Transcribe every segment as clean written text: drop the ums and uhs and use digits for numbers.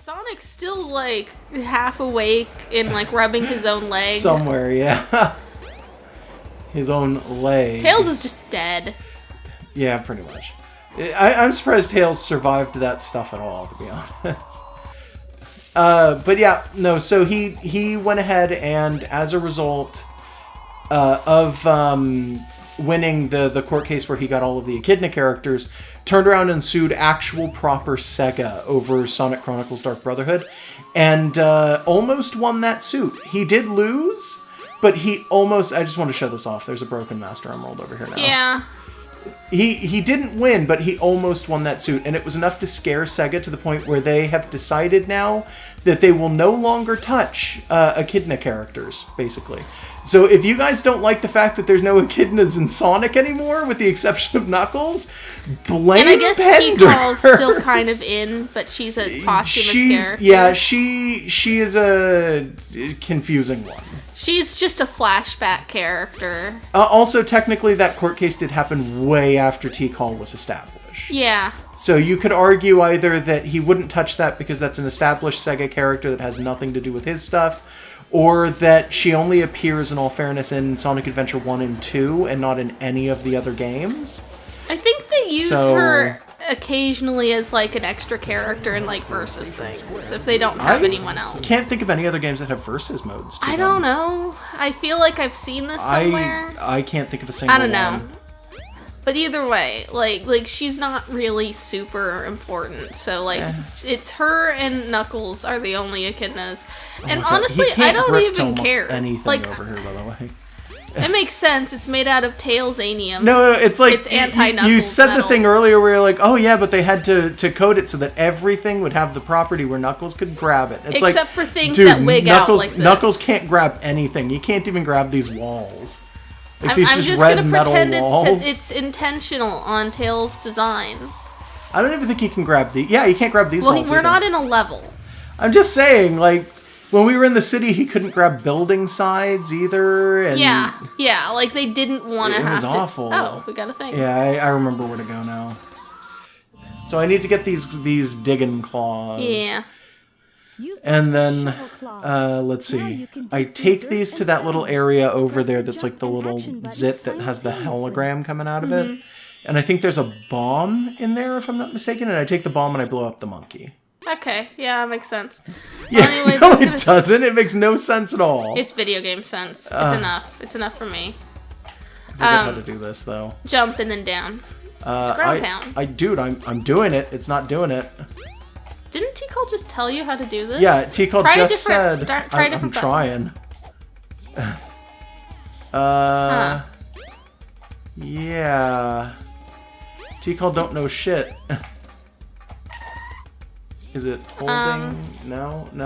Sonic's still, like, half awake and, like, rubbing his own leg. Somewhere, yeah. His own leg. Tails is just dead. Yeah, pretty much. I'm surprised Tails survived that stuff at all, to be honest. But yeah, no, so he went ahead and, as a result of winning the court case where he got all of the Echidna characters, turned around and sued actual proper Sega over Sonic Chronicles Dark Brotherhood, and almost won that suit. He did lose, but he almost... I just want to show this off. There's a broken Master Emerald over here now. Yeah. He didn't win, but he almost won that suit, and it was enough to scare Sega to the point where they have decided now that they will no longer touch Echidna characters, basically. So if you guys don't like the fact that there's no Echidnas in Sonic anymore, with the exception of Knuckles, blame And I guess Pender. Tikal's still kind of in, but she's a posthumous character. Yeah, she is a confusing one. She's just a flashback character. Also, technically, that court case did happen way after Tikal was established. Yeah. So you could argue either that he wouldn't touch that because that's an established Sega character that has nothing to do with his stuff, or that she only appears, in all fairness, in Sonic Adventure 1 and 2 and not in any of the other games. I think they use her occasionally as, like, an extra character in, like, versus things, if they don't have anyone else. Can't think of any other games that have versus modes to them. Don't know. I feel like I've seen this somewhere. I can't think of a single one. I don't know. But either way, like she's not really super important. So, like, it's her and Knuckles are the only Echidnas. And honestly, I don't even care. Anything like, over here, by the way. It makes sense. It's made out of Tailsanium. No, it's like... It's anti-Knuckles You said metal. the thing earlier where you're like, oh yeah, but they had to code it so that everything would have the property where Knuckles could grab it. It's Except for things that wig out like this. Knuckles can't grab anything. You can't even grab these walls. Like, I'm just red gonna metal pretend walls. it's intentional on Tails' design. I don't even think he can grab these. Yeah, he can't grab these walls We're either. not in a level. I'm just saying, like... When we were in the city, he couldn't grab building sides either. And yeah, like they didn't want to have It was awful. Oh, we got a thing. Yeah, I remember where to go now. So I need to get these digging claws. Yeah. And then, let's see. I take these to that little area over there that's like the little zit that has the hologram coming out of it. And I think there's a bomb in there, if I'm not mistaken. And I take the bomb and I blow up the monkey. Okay, yeah, that makes sense. Yeah, well, anyways, no, it doesn't. It makes no sense at all. It's video game sense. It's enough. It's enough for me. I forget how to do this, though. Jump and then down. It's ground pound. Dude, I'm doing it. It's not doing it. Didn't Tikal just tell you how to do this? Yeah, Tikal just said. Try a different I'm trying. Yeah. Tikal don't know shit. Is it holding? No. We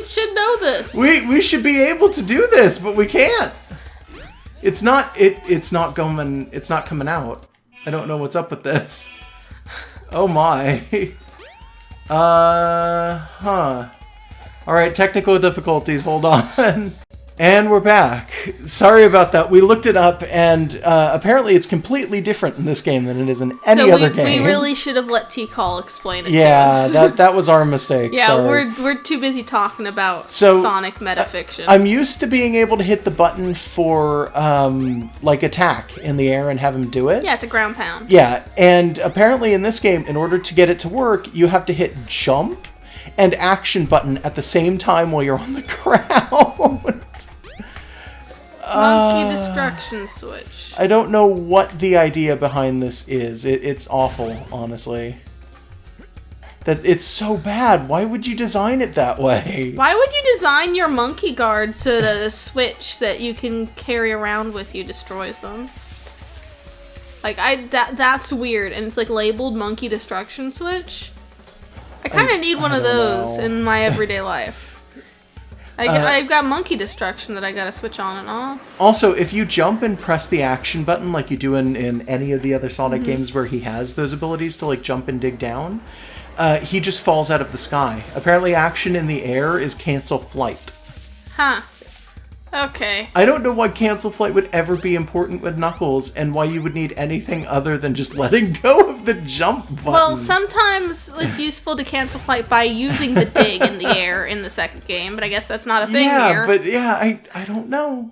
should know this. We should be able to do this, but we can't. It's not coming out. I don't know what's up with this. Oh my. Alright, technical difficulties, hold on. And we're back. Sorry about that. We looked it up, and apparently it's completely different in this game than it is in any other game. We really should have let Tikal explain it to us. Yeah, that was our mistake. Yeah, sorry. we're too busy talking about Sonic metafiction. I'm used to being able to hit the button for, like, attack in the air and have him do it. Yeah, it's a ground pound. Yeah, and apparently in this game, in order to get it to work, you have to hit jump and action button at the same time while you're on the ground. Monkey destruction switch. I don't know what the idea behind this is. It's awful, honestly. That it's so bad. Why would you design it that way? Why would you design your monkey guard so that a switch that you can carry around with you destroys them? Like, that's weird, and it's like labeled monkey destruction switch. I kind of need one of those in my everyday life. I've got monkey destruction that I gotta switch on and off. Also, if you jump and press the action button like you do in any of the other Sonic games where he has those abilities to like jump and dig down, he just falls out of the sky. Apparently action in the air is cancel flight. Huh. Okay. I don't know why cancel flight would ever be important with Knuckles, and why you would need anything other than just letting go of the jump button. Well, sometimes it's useful to cancel flight by using the dig in the air in the second game, but I guess that's not a thing here. But I don't know.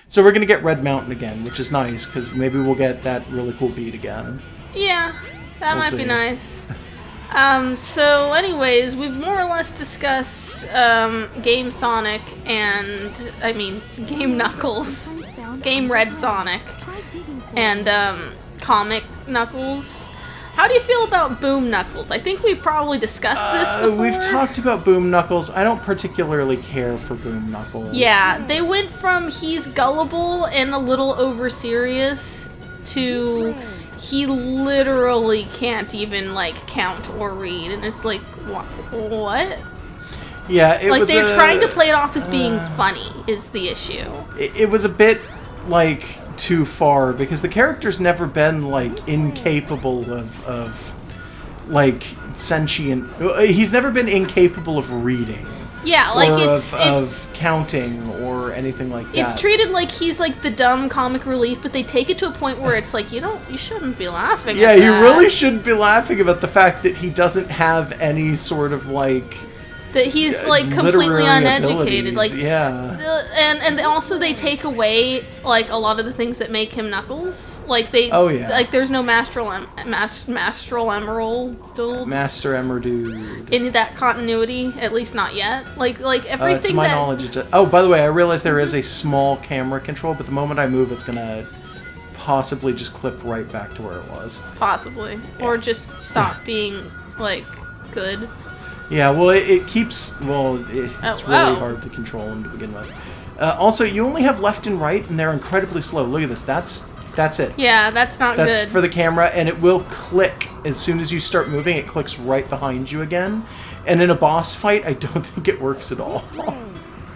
So we're gonna get Red Mountain again, which is nice, because maybe we'll get that really cool beat again. Yeah, that We'll might see. be nice. So anyways, we've more or less discussed Game Sonic and, Game Knuckles, Game Red Sonic, and Comic Knuckles. How do you feel about Boom Knuckles? I think we've probably discussed this before. We've talked about Boom Knuckles. I don't particularly care for Boom Knuckles. Yeah, they went from he's gullible and a little over-serious to he literally can't even, count or read, and it's like, what? Yeah, it was they're trying to play it off as being funny, is the issue. It was a bit, too far, because the character's never been, incapable of sentient... He's never been incapable of reading. Yeah, of counting or anything like that. It's treated like he's the dumb comic relief, but they take it to a point where it's like you shouldn't be laughing. Yeah, at that. you really shouldn't be laughing about the fact that he doesn't have any sort of that he's completely literary uneducated. abilities. And also they take away a lot of the things that make him Knuckles. There's no Master Emerald. Master Emerald. In that continuity, at least not yet. Everything. To my knowledge, it does. Oh, by the way, I realize there is a small camera control, but the moment I move, it's gonna possibly just clip right back to where it was. Possibly, or just stop being good. Yeah, well, it keeps... Well, it's really hard to control them to begin with. Also, you only have left and right, and they're incredibly slow. Look at this. That's it. Yeah, that's not good. That's for the camera, and it will click. As soon as you start moving, it clicks right behind you again. And in a boss fight, I don't think it works at all.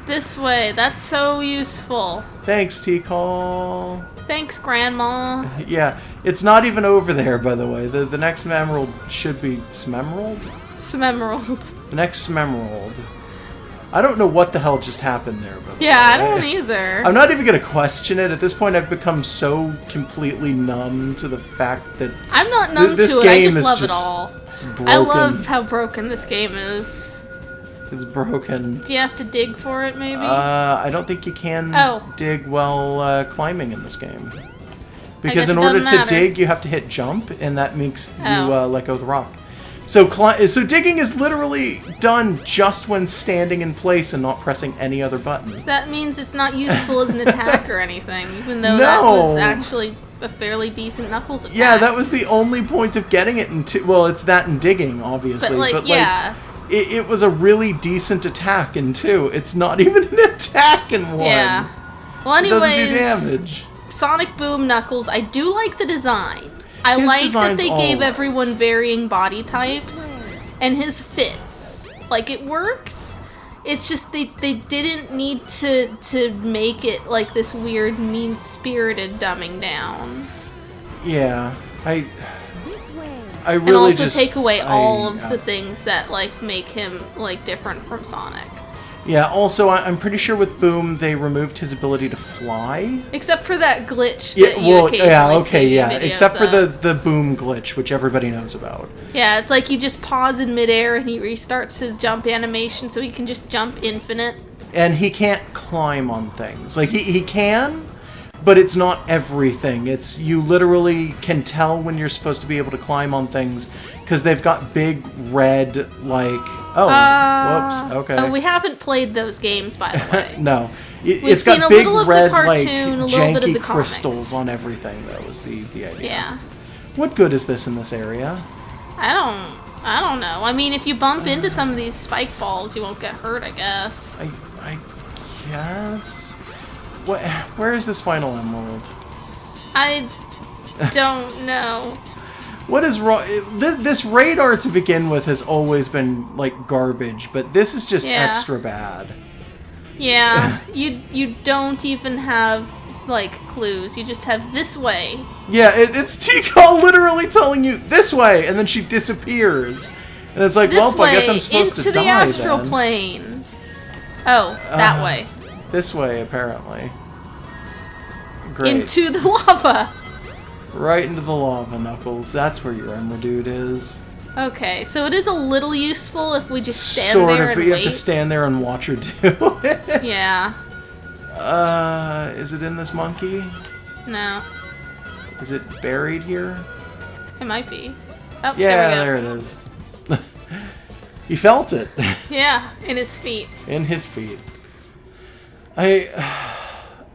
This way. That's so useful. Thanks, Tikal. Thanks, Grandma. Yeah, it's not even over there, by the way. The next Emerald should be Smemerald? Smemerald. The next Smemerald. I don't know what the hell just happened there. By the way. I don't either. I'm not even going to question it. At this point, I've become so completely numb to the fact that... I'm not numb this to it, game I just love is it all. It's broken. I love how broken this game is. It's broken. Do you have to dig for it, maybe? I don't think you can dig while climbing in this game. Because in order to dig, you have to hit jump, and that makes you let go of the rock. So digging is literally done just when standing in place and not pressing any other button. That means it's not useful as an attack or anything, even though that was actually a fairly decent Knuckles attack. Yeah, that was the only point of getting it into... Well, it's that and digging, obviously. But yeah. It was a really decent attack in 2. It's not even an attack in 1. Yeah. Well, anyways... It doesn't do damage. Sonic Boom Knuckles, I do like the design. I like that they gave everyone varying body types, and his fits. It works. It's just they didn't need to make it this weird mean-spirited dumbing down. Yeah, I really and also just take away all of the things that make him different from Sonic. Yeah, also, I'm pretty sure with Boom, they removed his ability to fly. Except for that glitch that you occasionally see in videos except for the Boom glitch, which everybody knows about. Yeah, it's like you just pause in midair and he restarts his jump animation so he can just jump infinite. And he can't climb on things. He can, but it's not everything. It's, you literally can tell when you're supposed to be able to climb on things, because they've got big red, whoops, okay. Oh, we haven't played those games, by the way. No. It's got big red, janky crystals on everything, that was the idea. Yeah. What good is this in this area? I don't know. I mean, if you bump into some of these spike balls, you won't get hurt, I guess. I guess? Where is this final emerald? I don't know. What is wrong? This radar to begin with has always been garbage, but this is just extra bad. Yeah, you don't even have clues. You just have this way. Yeah, it's Tikal literally telling you this way, and then she disappears, and it's like, this well, way, I guess I'm supposed to die into the astral then. plane. Oh, that way. This way, apparently. Great. Into the lava. Right into the lava, Knuckles. That's where your Emerdude is. Okay, so it is a little useful if we just stand Sort there of, and but you wait. have to stand there and watch her do it. Yeah. Is it in this monkey? No. Is it buried here? It might be. Oh, Yeah, there we there it is. He felt it. Yeah, in his feet. In his feet.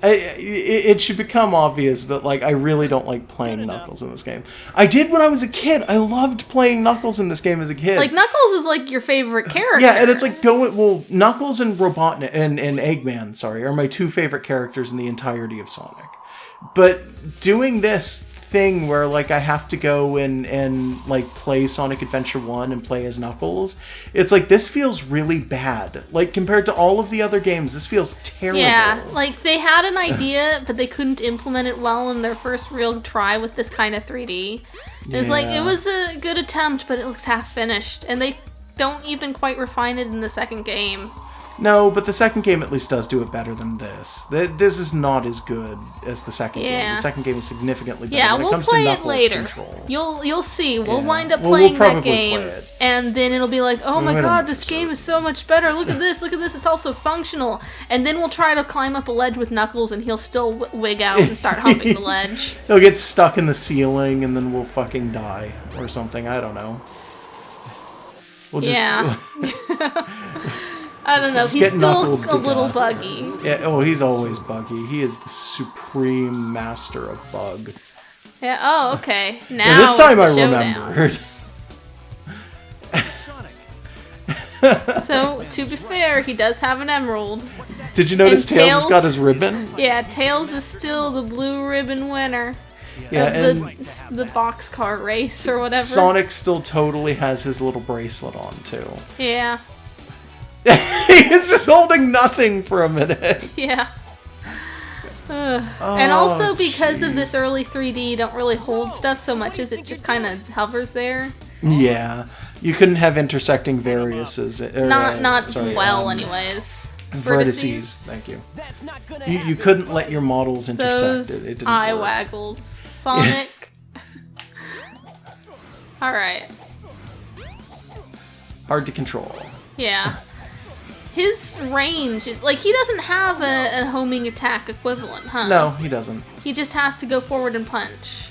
It should become obvious, but like I really don't like playing Knuckles in this game. I did when I was a kid. I loved playing Knuckles in this game as a kid. Like, Knuckles is like your favorite character. Yeah, and it's like Knuckles and Robotnik and Eggman, sorry, are my two favorite characters in the entirety of Sonic. But doing this thing where like I have to go and like play Sonic Adventure 1 and play as Knuckles, it's like this feels really bad. Like compared to all of the other games, this feels terrible. Yeah, like they had an idea, but they couldn't implement it well in their first real try with this kind of 3D. It was like, it was a good attempt, but it looks half finished, and they don't even quite refine it in the second game. No, but the second game at least does do it better than this. This is not as good as the second game. The second game is significantly better when it we'll comes play to it Knuckles later. control. You'll see. We'll Yeah. wind up We'll playing that probably game, play it. and then it'll be like, oh my Wait a god, minute, this so- game is so much better. Look at this. Look at this. It's also functional. And then we'll try to climb up a ledge with Knuckles, and he'll still wig out and start humping the ledge. He'll get stuck in the ceiling, and then we'll fucking die or something. I don't know. We'll just Yeah. I don't know. Just He's get still knuckled a to little death. buggy. Yeah, oh, he's always buggy. He is the supreme master of bug. Yeah. Oh, okay. Now Yeah, this time it's I the showdown. remembered. So, to be fair, he does have an emerald. Did you notice And Tails has Tails- got his ribbon? Yeah, Tails is still the blue ribbon winner Yeah, of and the boxcar race or whatever. Sonic still totally has his little bracelet on, too. Yeah. He's just holding nothing for a minute. Yeah. And also Oh, because of this jeez. early 3D, you don't really hold stuff so much as it just kind of hovers there. Yeah. You couldn't have intersecting variuses. Not well, anyways. Vertices. Thank you. You couldn't let your models intersect. Those It didn't eye work. waggles. Sonic. Alright. Hard to control. Yeah. His range is like he doesn't have a homing attack equivalent, huh? No, he doesn't. He just has to go forward and punch.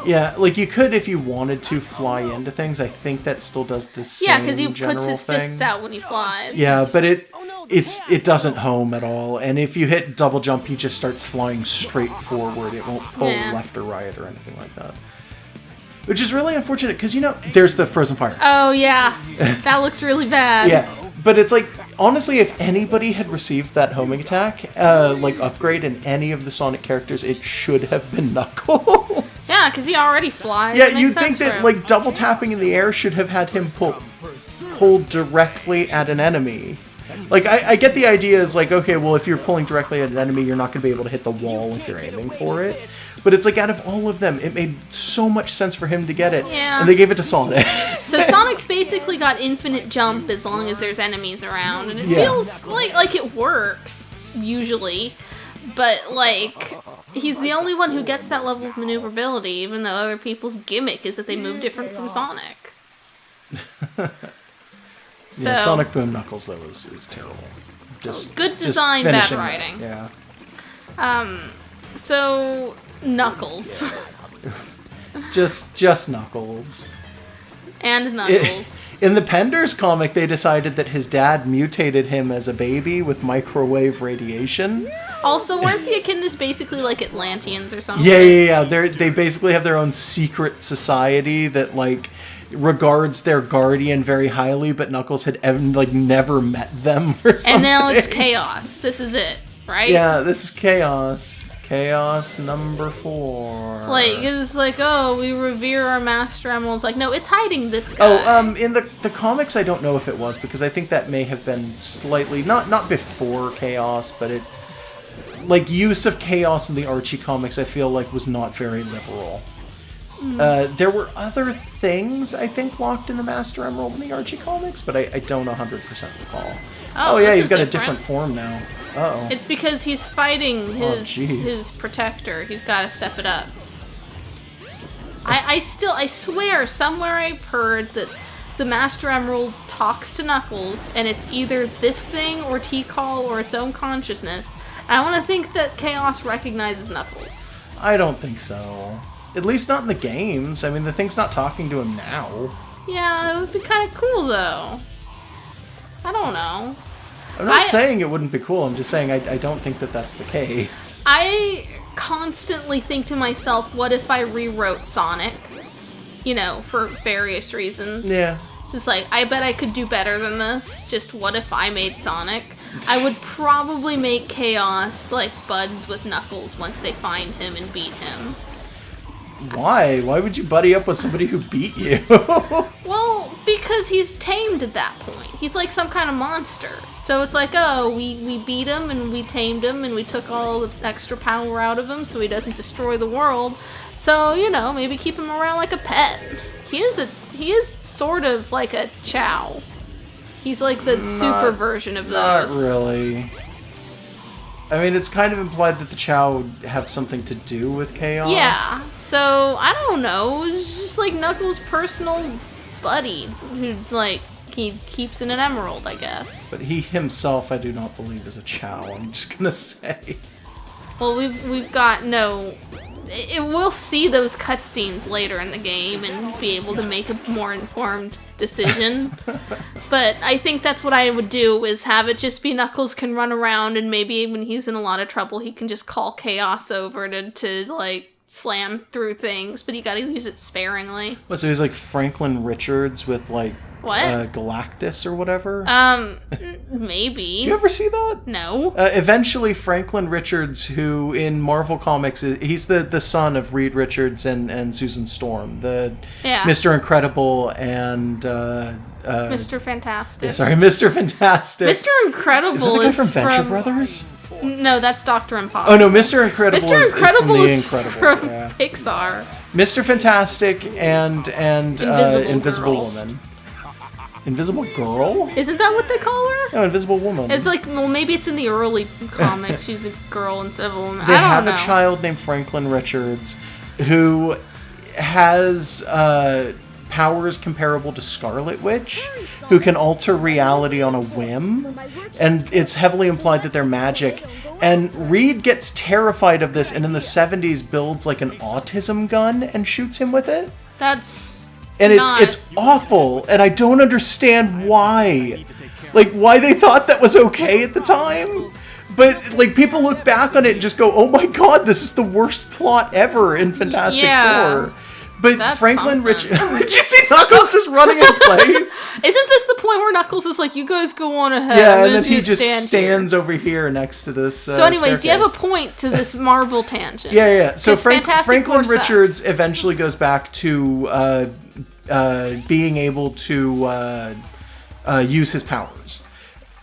Yeah, like you could if you wanted to fly into things. I think that still does the same Yeah, because he puts general his thing. fists out when he flies. Yeah, but it doesn't home at all. And if you hit double jump, he just starts flying straight forward. It won't pull Yeah. left or right or anything like that. Which is really unfortunate because there's the frozen fire. Oh yeah, that looked really bad. Yeah, but it's like honestly, if anybody had received that homing attack, like upgrade in any of the Sonic characters, it should have been Knuckles. Yeah, because he already flies. Yeah, It makes you'd sense think for that him. like double tapping in the air should have had him pull directly at an enemy. Like I get the idea is like, okay, well if you're pulling directly at an enemy, you're not going to be able to hit the wall if you're aiming for it. But it's like out of all of them, it made so much sense for him to get it, Yeah. and they gave it to Sonic. So Sonic's basically got infinite jump as long as there's enemies around, and it Yeah. feels like it works usually, but like he's the only one who gets that level of maneuverability, even though other people's gimmick is that they move different from Sonic. So Yeah, Sonic Boom Knuckles though is terrible. Just Good just design, bad finishing it. writing. Yeah, so Knuckles just Knuckles. and Knuckles. In the Penders comic, they decided that his dad mutated him as a baby with microwave radiation. Also, weren't the Echidnas basically like Atlanteans or something? Yeah. They basically have their own secret society that like regards their guardian very highly, but Knuckles had like never met them or something. And now it's chaos. This is it, right? Yeah, this is chaos. Chaos number 4. Like, it was like, oh, we revere our Master Emeralds. Like, no, it's hiding this guy. In the comics, I don't know if it was, because I think that may have been slightly, not before Chaos, but it, like, use of Chaos in the Archie comics, I feel like was not very liberal. There were other things, I think, locked in the Master Emerald in the Archie comics, but I don't 100% recall. Oh yeah, this he's is got a different form now. Uh-oh. It's because he's fighting jeez. his protector. He's got to step it up. I swear, somewhere I've heard that the Master Emerald talks to Knuckles, and it's either this thing or Tikal or its own consciousness. And I want to think that Chaos recognizes Knuckles. I don't think so. At least not in the games. I mean, the thing's not talking to him now. Yeah, it would be kind of cool, though. I don't know. I'm not saying it wouldn't be cool. I'm just saying I don't think that that's the case. I constantly think to myself, what if I rewrote Sonic? You know, for various reasons. Yeah. Just like, I bet I could do better than this. Just what if I made Sonic? I would probably make Chaos, like, buds with Knuckles once they find him and beat him. Why? Why would you buddy up with somebody who beat you? Well, because he's tamed at that point. He's like some kind of monster. So it's like, oh, we beat him and we tamed him and we took all the extra power out of him so he doesn't destroy the world. So, you know, maybe keep him around like a pet. He is sort of like a Chow. He's like the super version of those. Not really. I mean, it's kind of implied that the Chow would have something to do with Chaos. Yeah, so, I don't know. It's just like Knuckles' personal buddy who, like, he keeps in an emerald, I guess. But he himself, I do not believe, is a Chow, I'm just gonna say. Well, we've got we'll see those cutscenes later in the game and be able to make a more informed decision. But I think that's what I would do, is have it just be Knuckles can run around, and maybe when he's in a lot of trouble, he can just call Chaos over to like, slam through things, but you gotta use it sparingly. What, so he's like Franklin Richards with, like, What? Galactus or whatever? Maybe. Did you ever see that? No. Eventually, Franklin Richards, who in Marvel Comics, he's the son of Reed Richards and Susan Storm, the Mr. Incredible and Mr. Fantastic. Yeah, sorry, Mr. Fantastic. Mr. Incredible is that the guy from Venture Brothers? No, that's Dr. Impossible. Oh no, Mr. Incredible is from The Incredibles. From yeah. Pixar. Mr. Fantastic and Invisible Girl. Woman. Invisible Girl? Isn't that what they call her? No, Invisible Woman. It's like, well, maybe it's in the early comics. She's a girl instead of a woman. They I don't know. have a child named Franklin Richards who has powers comparable to Scarlet Witch, who can alter reality on a whim, and it's heavily implied that they're magic. And Reed gets terrified of this, and in the 70s builds like an autism gun and shoots him with it. And it's awful, and I don't understand why. Like, why they thought that was okay at the time. But, like, people look back on it and just go, oh my god, this is the worst plot ever in Fantastic Four. But that's Franklin Richards... Did you see Knuckles just running in place? Isn't this the point where Knuckles is like, you guys go on ahead? Yeah, and then he just stands over here next to this So anyways, staircase. you have a point to this Marvel tangent. Yeah. So Franklin Four Richards sucks. eventually goes back to being able to use his powers.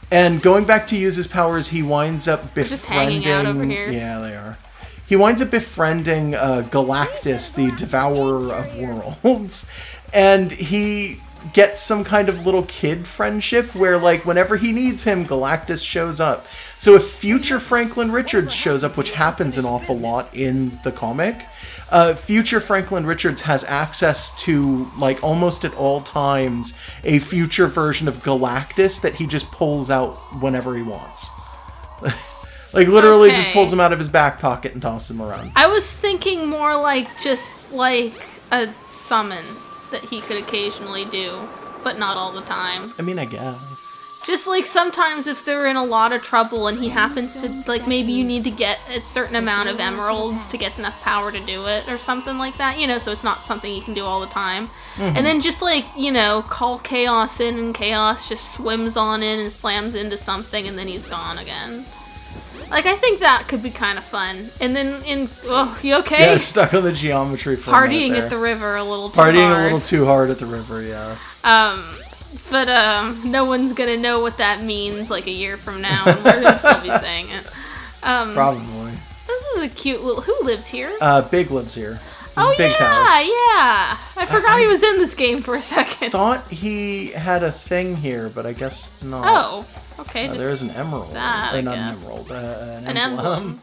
And going back to use his powers, he winds up befriending... They're just hanging out over here. Yeah, they are. He winds up befriending Galactus, the Devourer of Worlds. And he gets some kind of little kid friendship where, like, whenever he needs him, Galactus shows up. So if future Franklin Richards shows up, which happens an awful lot in the comic, future Franklin Richards has access to, like, almost at all times, a future version of Galactus that he just pulls out whenever he wants. Like, literally just pulls him out of his back pocket and tosses him around. I was thinking more like just like a summon that he could occasionally do, but not all the time. I mean, I guess. Just like sometimes if they're in a lot of trouble and he happens to, like, maybe you need to get a certain amount of emeralds to get enough power to do it or something like that, you know, so it's not something you can do all the time. Mm-hmm. And then just, like, you know, call Chaos in and Chaos just swims on in and slams into something and then he's gone again. Like, I think that could be kind of fun. And then you okay? Yeah, stuck on the geometry for a minute Partying there. at the river a little too hard. Partying a little too hard at the river, yes. But no one's gonna know what that means, like, a year from now, and we're gonna still be saying it. Probably. This is a cute little... Who lives here? Big lives here. This is Big's house. Yeah! I forgot he was in this game for a second. Thought he had a thing here, but I guess not. Oh. Okay, just There's an emerald. that, or I not guess. an emerald. An an emblem. emblem.